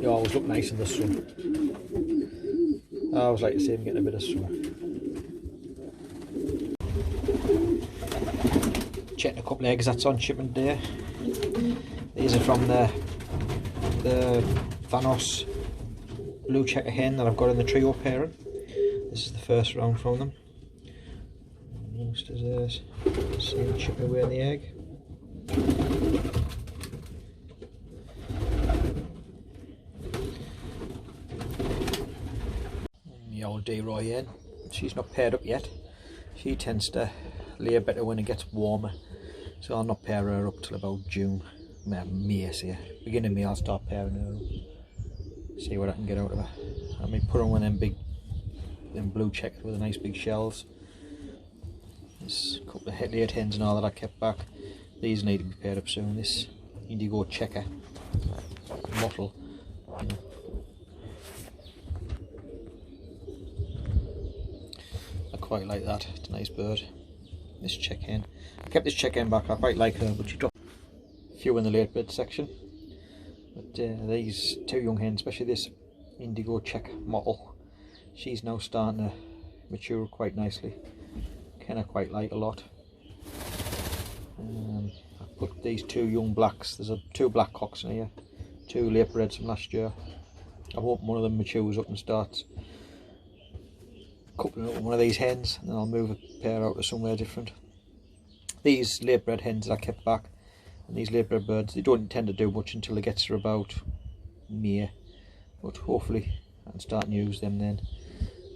They always look nice in the sun. I always like to see them getting a bit of sun. Checking a couple of eggs that's on shipment today. These are from the Thanos blue checker hen that I've got in the trio pairing. This is the first round from them. Youngsters there, see them chipping away in the egg. And the old D-Roy hen, she's not paired up yet. She tends to lay better when it gets warmer, so I'll not pair her up till about June. May, say. Beginning of May I'll start pairing her up. See what I can get out of her. I may put on one of them blue checkers with the nice big shells. There's a couple of laid hens and all that I kept back. These need to be paired up soon. This indigo checker mottle. I quite like that. It's a nice bird. This check hen. I kept this check hen back. I quite like her, but she dropped a few in the late bed section. But these two young hens, especially this indigo check mottle, she's now starting to mature quite nicely. I quite like a lot. I put these two young blacks. There's two black cocks in here, two late breds from last year. I hope one of them matures up and starts coupling up with one of these hens, and then I'll move a pair out to somewhere different. These late bred hens I kept back, and these late bred birds, they don't intend to do much until it gets to about May, but hopefully I can start and use them then.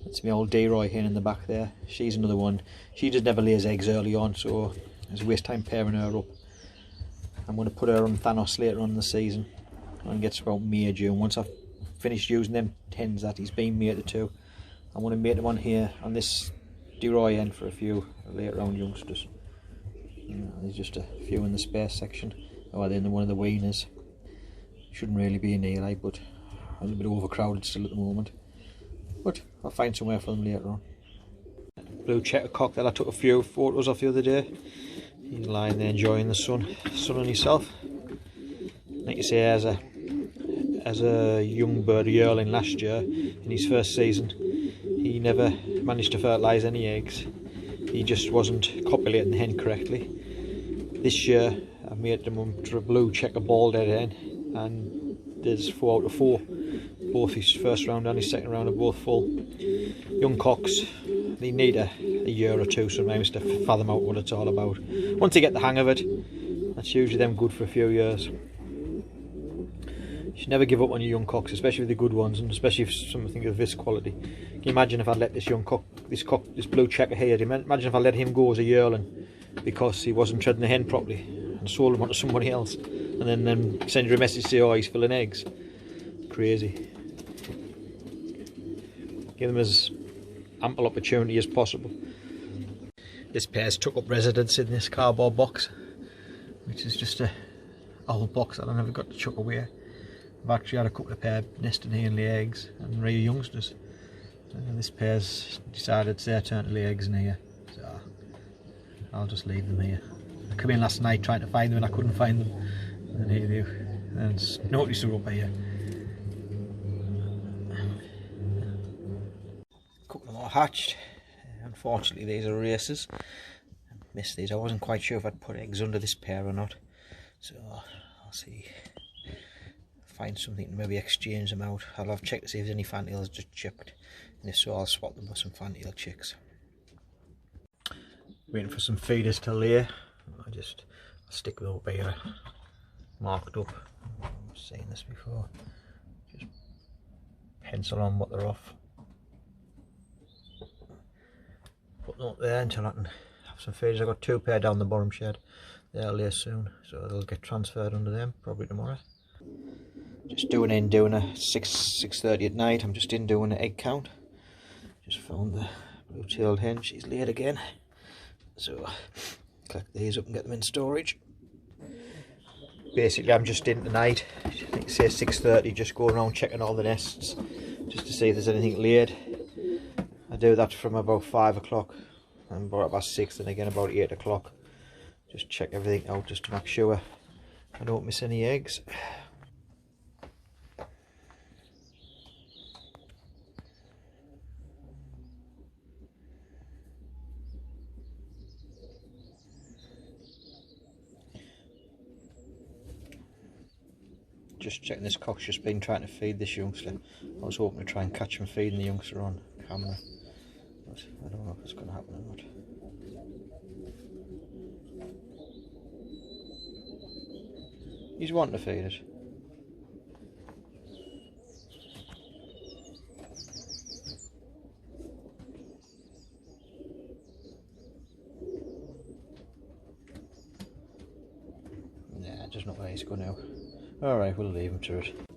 That's my old D-Roy hen in the back there. She's another one. She just never lays eggs early on, so it's a waste time pairing her up. I'm going to put her on Thanos later on in the season, when it gets about May or June. Once I've finished using them hens that he's been mated to, I'm going to mate them on here on this D-Roy hen for a few later round youngsters. There's just a few in the spare section. Oh, then one of the weaners. Shouldn't really be an Eli, but a little bit overcrowded still at the moment. But I'll find somewhere for them later on. Blue checker cock that I took a few photos of the other day. He's lying there enjoying the sun on himself. Like you say, as a young bird yearling last year in his first season, he never managed to fertilise any eggs. He just wasn't copulating the hen correctly. This year I made them to a blue checker bald head hen, and there's 4 out of 4. Both his first round and his second round are both full. Young cocks, they need a year or two sometimes to fathom out what it's all about. Once they get the hang of it, that's usually them good for a few years. You should never give up on your young cocks, especially with the good ones, and especially if something of this quality. Can you imagine if I'd let this young cock, this blue checker here, imagine if I let him go as a yearling because he wasn't treading the hen properly and sold him onto somebody else, and then send you a message say, oh, he's filling eggs. Crazy. Give them as ample opportunity as possible. This pair's took up residence in this cardboard box, which is just a old box that I never got to chuck away. I've actually had a couple of pair nesting here and lay eggs and rear youngsters. This pair's decided it's their turn to lay eggs in here, so I'll just leave them here. I came in last night trying to find them and I couldn't find them, and here they are. And notice they're up here. Couple more hatched. Unfortunately these are races. I missed these. I wasn't quite sure if I'd put eggs under this pair or not, so I'll see. Find something to maybe exchange them out. I'll have checked to see if there's any fantails just chipped, and if so I'll swap them with some fantail chicks. Waiting for some feeders to lay. I'll stick them up here, marked up. I've seen this before. Just pencil on what they're off. Put them up there until I can have some feeders. I've got 2 pair down the bottom shed. They'll lay soon, so they'll get transferred under them probably tomorrow. Just doing a 6:30 at night. I'm just doing an egg count. Just found the blue-tailed hen. She's laid again, so collect these up and get them in storage. Basically I'm just in tonight, I think say 6:30, just go around checking all the nests just to see if there's anything laid. I do that from about 5 o'clock and about 6, and again about 8 o'clock. Just check everything out just to make sure I don't miss any eggs. just checking this cock's just been trying to feed this youngster. I was hoping to try and catch him feeding the youngster on camera, but I don't know if it's going to happen or not. He's wanting to feed it. Nah, just not where he's going now. Alright, we'll leave him to it.